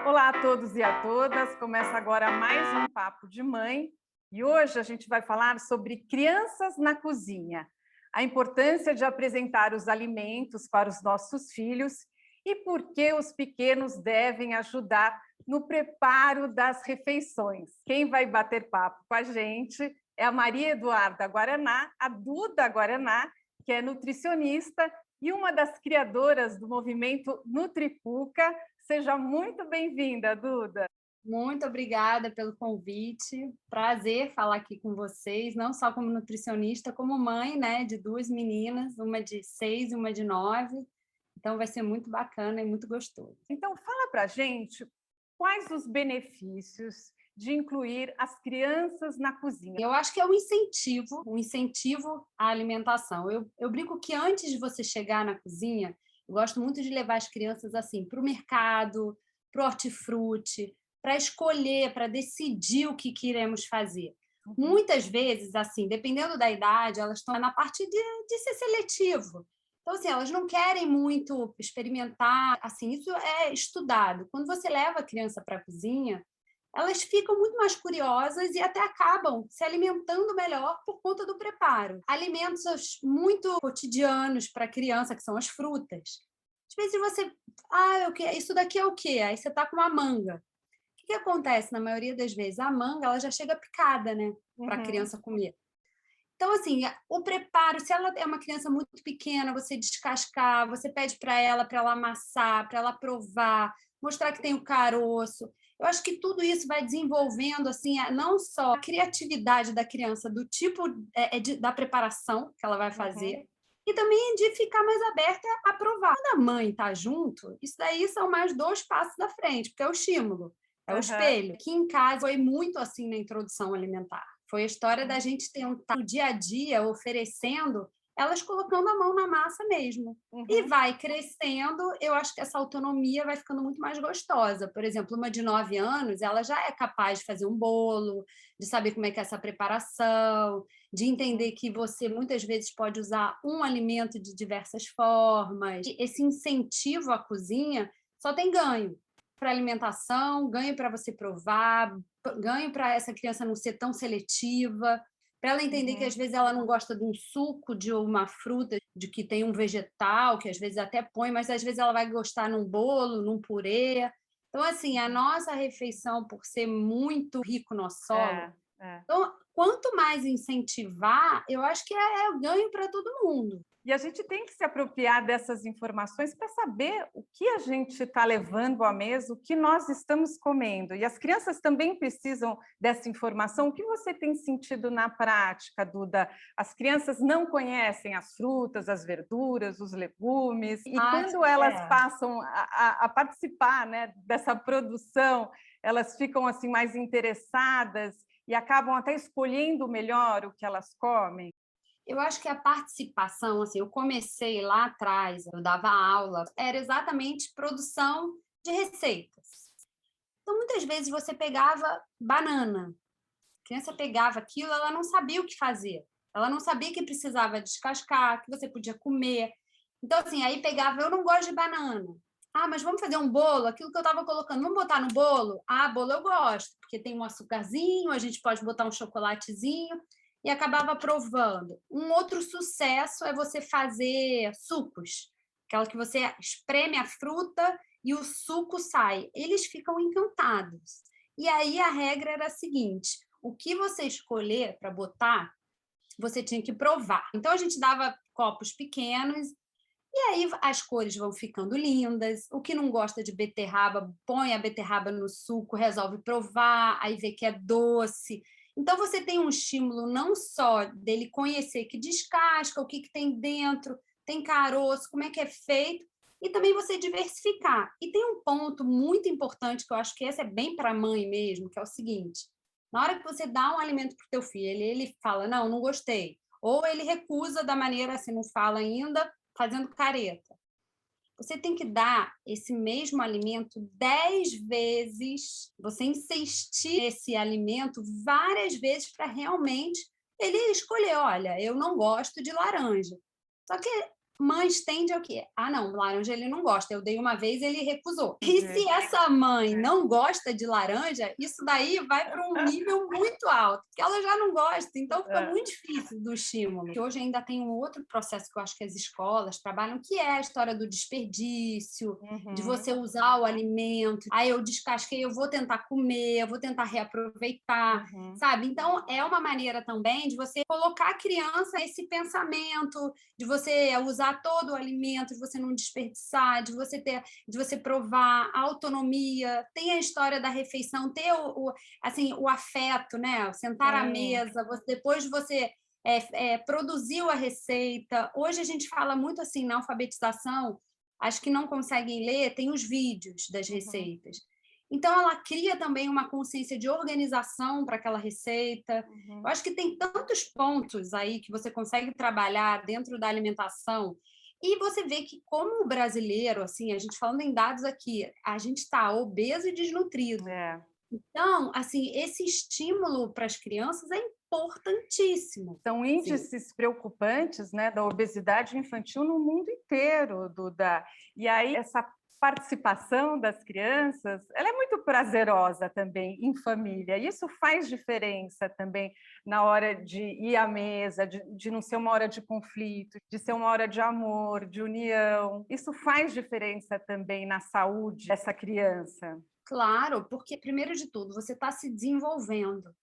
Olá a todos e a todas, começa agora mais um Papo de Mãe e hoje a gente vai falar sobre crianças na cozinha, a importância de apresentar os alimentos para os nossos filhos e por que os pequenos devem ajudar no preparo das refeições. Quem vai bater papo com a gente é a Maria Eduarda Guaraná, a Duda Guaraná, que é nutricionista e uma das criadoras do movimento Nutripuca. Seja muito bem-vinda, Duda. Muito obrigada pelo convite. Prazer falar aqui com vocês, não só como nutricionista, como mãe, né, de duas meninas, uma de 6 e uma de 9. Então vai ser muito bacana e muito gostoso. Então, fala para a gente quais os benefícios de incluir as crianças na cozinha. Eu acho que é um incentivo à alimentação. Eu brinco que antes de você chegar na cozinha, eu gosto muito de levar as crianças assim para o mercado, para o hortifruti, para escolher, para decidir o que queremos fazer. Muitas vezes, assim, dependendo da idade, elas estão na parte de ser seletivo. Então, assim, elas não querem muito experimentar, assim, isso é estudado. Quando você leva a criança para a cozinha, elas ficam muito mais curiosas e até acabam se alimentando melhor por conta do preparo. Alimentos muito cotidianos para a criança, que são as frutas. Às vezes você, isso daqui é o quê? Aí você está com uma manga. O que acontece na maioria das vezes? A manga ela já chega picada, né, para a Uhum. criança comer. Então, assim, o preparo, se ela é uma criança muito pequena, você descascar, você pede para ela amassar, para ela provar, mostrar que tem o caroço. Eu acho que tudo isso vai desenvolvendo, assim, não só a criatividade da criança, do tipo da preparação que ela vai Uhum. fazer, e também de ficar mais aberta a provar. Quando a mãe está junto, isso daí são mais 2 passos da frente, porque é o estímulo, é o Aham. espelho. Aqui em casa foi muito assim na introdução alimentar. Foi a história da gente tentar, no dia a dia, oferecendo, elas colocando a mão na massa mesmo. E Uhum. vai crescendo, eu acho que essa autonomia vai ficando muito mais gostosa. Por exemplo, uma de 9 anos, ela já é capaz de fazer um bolo, de saber como é que é essa preparação, de Uhum. entender que você muitas vezes pode usar um alimento de diversas formas. E esse incentivo à cozinha só tem ganho para alimentação, ganho para você provar, ganho para essa criança não ser tão seletiva, para ela entender que às Uhum. vezes ela não gosta de um suco de uma fruta, de que tem um vegetal, que às vezes até põe, mas às vezes ela vai gostar num bolo, num purê. Então, assim, a nossa refeição, por ser muito rico no solo, É, é. então, quanto mais incentivar, eu acho que é ganho para todo mundo. E a gente tem que se apropriar dessas informações para saber o que a gente está levando à mesa, o que nós estamos comendo. E as crianças também precisam dessa informação. O que você tem sentido na prática, Duda? As crianças não conhecem as frutas, as verduras, os legumes, e Ah, quando elas é. passam a participar, né, dessa produção, elas ficam assim mais interessadas e acabam até escolhendo melhor o que elas comem. Eu acho que a participação, assim, eu comecei lá atrás, eu dava aula, era exatamente produção de receitas. Então, muitas vezes você pegava banana, a criança pegava aquilo, ela não sabia o que fazer, ela não sabia que precisava descascar, que você podia comer. Então, assim, aí pegava, eu não gosto de banana. Ah, mas vamos fazer um bolo? Aquilo que eu estava colocando, vamos botar no bolo? Ah, bolo eu gosto, porque tem um açucarzinho, a gente pode botar um chocolatezinho, e acabava provando. Um outro sucesso é você fazer sucos, aquela que você espreme a fruta e o suco sai. Eles ficam encantados. E aí a regra era a seguinte: o que você escolher para botar, você tinha que provar. Então a gente dava copos pequenos e aí as cores vão ficando lindas. O que não gosta de beterraba, põe a beterraba no suco, resolve provar, aí vê que é doce. Então você tem um estímulo não só dele conhecer que descasca, o que, que tem dentro, tem caroço, como é que é feito, e também você diversificar. E tem um ponto muito importante que eu acho que esse é bem para a mãe mesmo, que é o seguinte: na hora que você dá um alimento para o teu filho, ele fala, não, não gostei, ou ele recusa da maneira assim, não fala ainda, fazendo careta. Você tem que dar esse mesmo alimento 10 vezes, você insistir nesse alimento várias vezes para realmente ele escolher, olha, eu não gosto de laranja. Só que mães tendem ao quê? Ah, não, laranja ele não gosta. Eu dei uma vez, ele recusou. E se essa mãe não gosta de laranja, isso daí vai para um nível muito alto, porque ela já não gosta, então fica muito difícil do estímulo. Que hoje ainda tem um outro processo que eu acho que as escolas trabalham, que é a história do desperdício, de você usar o alimento. Aí eu descasquei, eu vou tentar comer, eu vou tentar reaproveitar, sabe? Então, é uma maneira também de você colocar a criança nesse pensamento, de você usar todo o alimento, de você não desperdiçar, de você provar a autonomia, tem a história da refeição, ter assim, o afeto, né? Sentar à mesa, depois de você produziu a receita. Hoje a gente fala muito assim na alfabetização, as que não conseguem ler, tem os vídeos das receitas. Então, ela cria também uma consciência de organização para aquela receita. Eu acho que tem tantos pontos aí que você consegue trabalhar dentro da alimentação. E você vê que, como o brasileiro, assim, a gente falando em dados aqui, a gente está obeso e desnutrido. Então, assim, esse estímulo para as crianças é importantíssimo. São índices preocupantes, né, da obesidade infantil no mundo inteiro, Duda. E aí, essa participação das crianças, ela é muito prazerosa também em família. Isso faz diferença também na hora de ir à mesa, de não ser uma hora de conflito, de ser uma hora de amor, de união. Isso faz diferença também na saúde dessa criança. Claro, porque, primeiro de tudo, você está se desenvolvendo.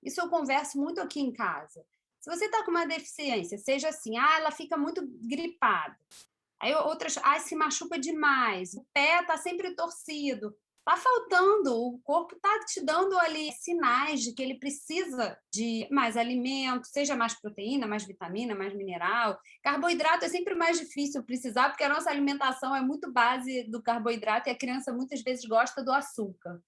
Isso eu converso muito aqui em casa. Se você está com uma deficiência, seja assim, ela fica muito gripada. Aí outras, se machuca demais, o pé está sempre torcido. Está faltando, o corpo está te dando ali sinais de que ele precisa de mais alimento, seja mais proteína, mais vitamina, mais mineral. Carboidrato é sempre mais difícil precisar, porque a nossa alimentação é muito base do carboidrato e a criança muitas vezes gosta do açúcar.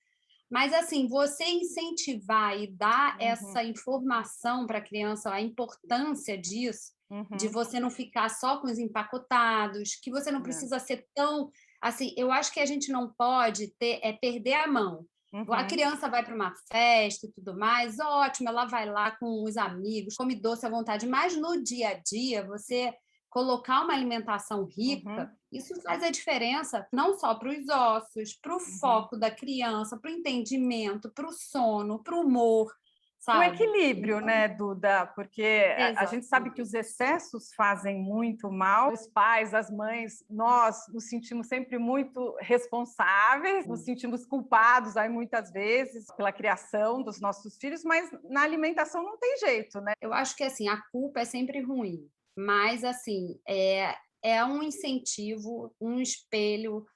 Mas, assim, você incentivar e dar essa informação para a criança, a importância disso, de você não ficar só com os empacotados, que você não precisa ser tão... Assim, eu acho que a gente não pode perder a mão. A criança vai para uma festa e tudo mais, ótimo, ela vai lá com os amigos, come doce à vontade, mas no dia a dia, você colocar uma alimentação rica, isso faz a diferença não só para os ossos, para o foco da criança, para o entendimento, para o sono, para o humor, O sabe? equilíbrio, né, Duda? Porque a gente sabe que os excessos fazem muito mal. Os pais, as mães, nós nos sentimos sempre muito responsáveis, nos sentimos culpados aí muitas vezes pela criação dos nossos filhos, mas na alimentação não tem jeito, né? Eu acho que assim, a culpa é sempre ruim, mas assim, é um incentivo, um espelho.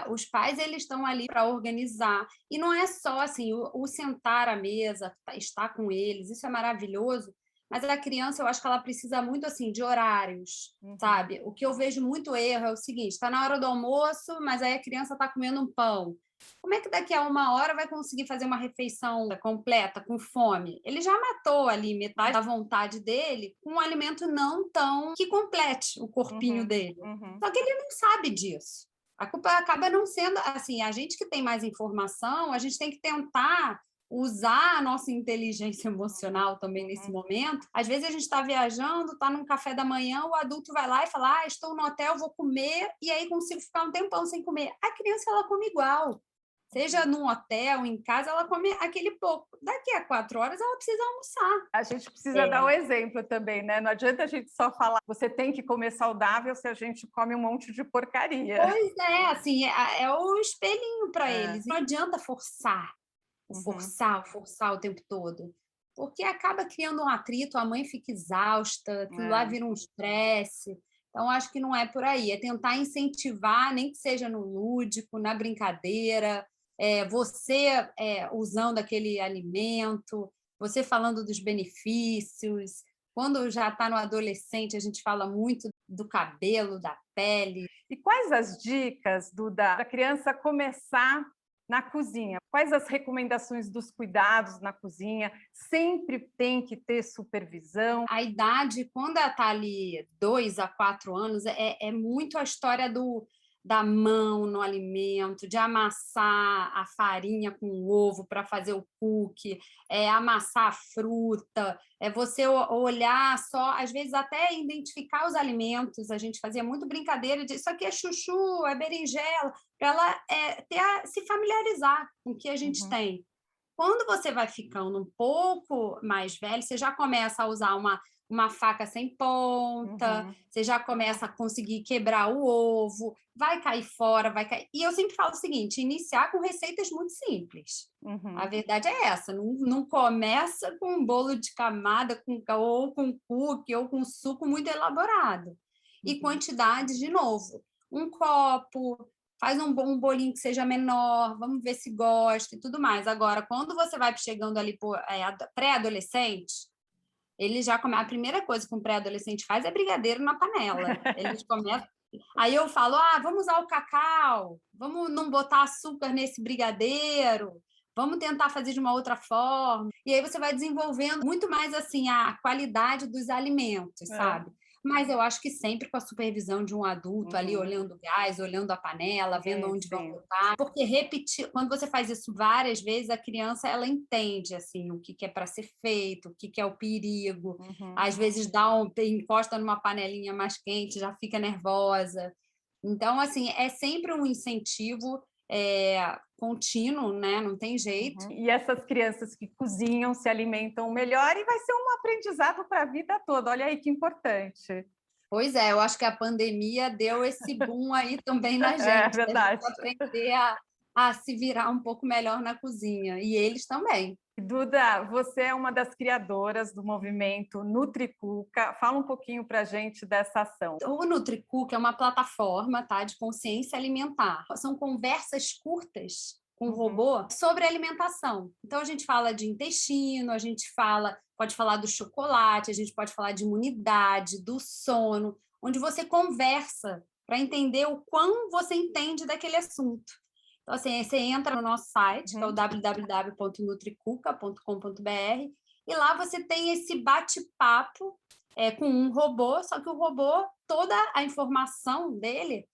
Os pais eles estão ali para organizar e não é só assim o sentar à mesa, estar com eles, isso é maravilhoso, mas a criança eu acho que ela precisa muito assim de horários, sabe? O que eu vejo muito erro é o seguinte: está na hora do almoço, mas aí a criança está comendo um pão. Como é que daqui a uma hora vai conseguir fazer uma refeição completa, com fome? Ele já matou ali metade da vontade dele com um alimento não tão que complete o corpinho dele. Só que ele não sabe disso. A culpa acaba não sendo assim, a gente que tem mais informação, a gente tem que tentar usar a nossa inteligência emocional também nesse momento. Às vezes a gente está viajando, está num café da manhã, o adulto vai lá e fala: estou no hotel, vou comer, e aí consigo ficar um tempão sem comer. A criança, ela come igual. Seja num hotel, em casa, ela come aquele pouco. Daqui a 4 horas, ela precisa almoçar. A gente precisa dar o exemplo também, né? Não adianta a gente só falar, você tem que comer saudável se a gente come um monte de porcaria. Pois é, assim, é o espelhinho para eles. Não adianta forçar o tempo todo, porque acaba criando um atrito, a mãe fica exausta, aquilo lá vira um estresse. Então, acho que não é por aí, é tentar incentivar, nem que seja no lúdico, na brincadeira, você usando aquele alimento, você falando dos benefícios. Quando já está no adolescente, a gente fala muito do cabelo, da pele. E quais as dicas, Duda, para a criança começar na cozinha? Quais as recomendações dos cuidados na cozinha? Sempre tem que ter supervisão? A idade, quando ela está ali 2 a 4 anos, é muito a história da mão no alimento, de amassar a farinha com o ovo para fazer o cookie, amassar a fruta, você olhar só, às vezes até identificar os alimentos. A gente fazia muito brincadeira de isso aqui é chuchu, é berinjela, para ela se familiarizar com o que a gente tem. Quando você vai ficando um pouco mais velho, você já começa a usar uma faca sem ponta, você já começa a conseguir quebrar o ovo, vai cair fora, vai cair. E eu sempre falo o seguinte: iniciar com receitas muito simples. A verdade é essa, não começa com um bolo de camada, ou com cookie, ou com suco muito elaborado. E quantidades, de novo, um copo, faz um bolinho que seja menor, vamos ver se gosta e tudo mais. Agora, quando você vai chegando ali pré-adolescente, ele já a primeira coisa que um pré-adolescente faz é brigadeiro na panela. Eles começam. Aí eu falo: vamos usar o cacau, vamos não botar açúcar nesse brigadeiro, vamos tentar fazer de uma outra forma. E aí você vai desenvolvendo muito mais assim a qualidade dos alimentos, sabe? Mas eu acho que sempre com a supervisão de um adulto ali, olhando o gás, olhando a panela, vendo onde vão botar. Porque repetir, quando você faz isso várias vezes, a criança ela entende assim o que é para ser feito, o que é o perigo. Às vezes encosta numa panelinha mais quente, já fica nervosa. Então, assim, é sempre um incentivo contínuo, né? Não tem jeito. E essas crianças que cozinham se alimentam melhor e vai ser um aprendizado para a vida toda. Olha aí que importante. Pois é, eu acho que a pandemia deu esse boom aí também na gente. É verdade. Aprender a se virar um pouco melhor na cozinha. E eles também. Duda, você é uma das criadoras do movimento NutriCuca. Fala um pouquinho para a gente dessa ação. O NutriCuca é uma plataforma, tá, de consciência alimentar. São conversas curtas com o robô sobre alimentação. Então, a gente fala de intestino, a gente pode falar do chocolate, a gente pode falar de imunidade, do sono, onde você conversa para entender o quão você entende daquele assunto. Então, assim, você entra no nosso site, que é o www.nutricuca.com.br, e lá você tem esse bate-papo com um robô, só que o robô, toda a informação dele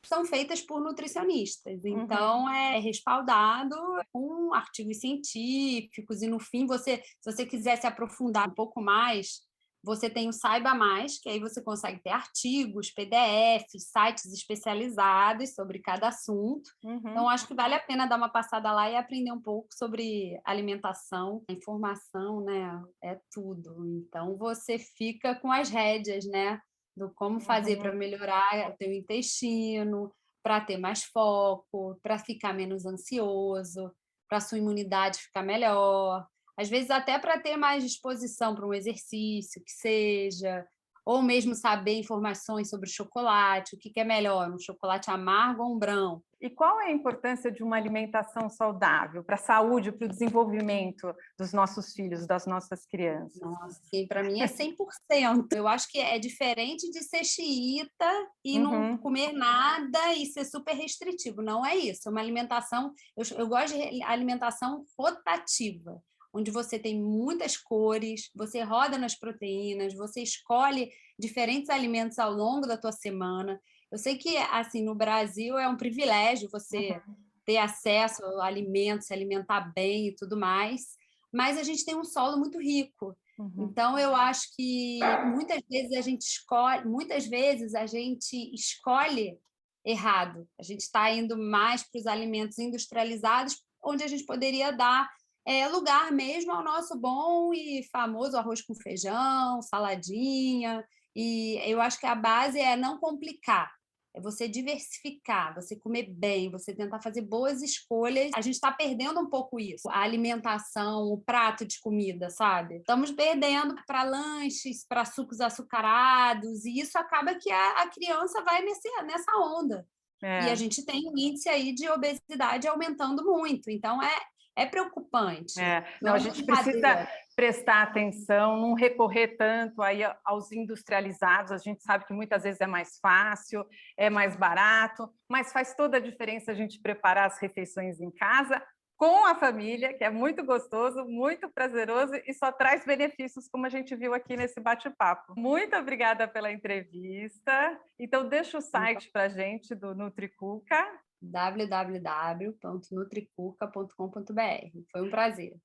são feitas por nutricionistas. Então, é respaldado com artigos científicos, e no fim, se você quiser se aprofundar um pouco mais, você tem o Saiba Mais, que aí você consegue ter artigos, PDFs, sites especializados sobre cada assunto. Então, acho que vale a pena dar uma passada lá e aprender um pouco sobre alimentação. A informação, né, é tudo. Então, você fica com as rédeas, né, do como fazer para melhorar o teu intestino, para ter mais foco, para ficar menos ansioso, para a sua imunidade ficar melhor. Às vezes até para ter mais disposição para um exercício, que seja, ou mesmo saber informações sobre o chocolate, o que é melhor, um chocolate amargo ou um branco. E qual é a importância de uma alimentação saudável para a saúde, para o desenvolvimento dos nossos filhos, das nossas crianças? Nossa, para mim é 100%. Eu acho que é diferente de ser xiita e não comer nada e ser super restritivo. Não é isso. É uma alimentação... Eu gosto de alimentação rotativa, onde você tem muitas cores, você roda nas proteínas, você escolhe diferentes alimentos ao longo da tua semana. Eu sei que, assim, no Brasil é um privilégio você ter acesso a alimentos, se alimentar bem e tudo mais, mas a gente tem um solo muito rico. Então, eu acho que muitas vezes a gente escolhe errado. A gente está indo mais para os alimentos industrializados, onde a gente poderia dar lugar mesmo ao nosso bom e famoso arroz com feijão, saladinha. E eu acho que a base é não complicar, é você diversificar, você comer bem, você tentar fazer boas escolhas. A gente está perdendo um pouco isso, a alimentação, o prato de comida, sabe? Estamos perdendo para lanches, para sucos açucarados, e isso acaba que a criança vai nessa onda. E a gente tem um índice aí de obesidade aumentando muito, então é preocupante. Não, a gente precisa prestar atenção, não recorrer tanto aí aos industrializados. A gente sabe que muitas vezes é mais fácil, é mais barato, mas faz toda a diferença a gente preparar as refeições em casa com a família, que é muito gostoso, muito prazeroso e só traz benefícios, como a gente viu aqui nesse bate-papo. Muito obrigada pela entrevista. Então, deixa o site para a gente do NutriCuca. www.nutricuca.com.br. Foi um prazer.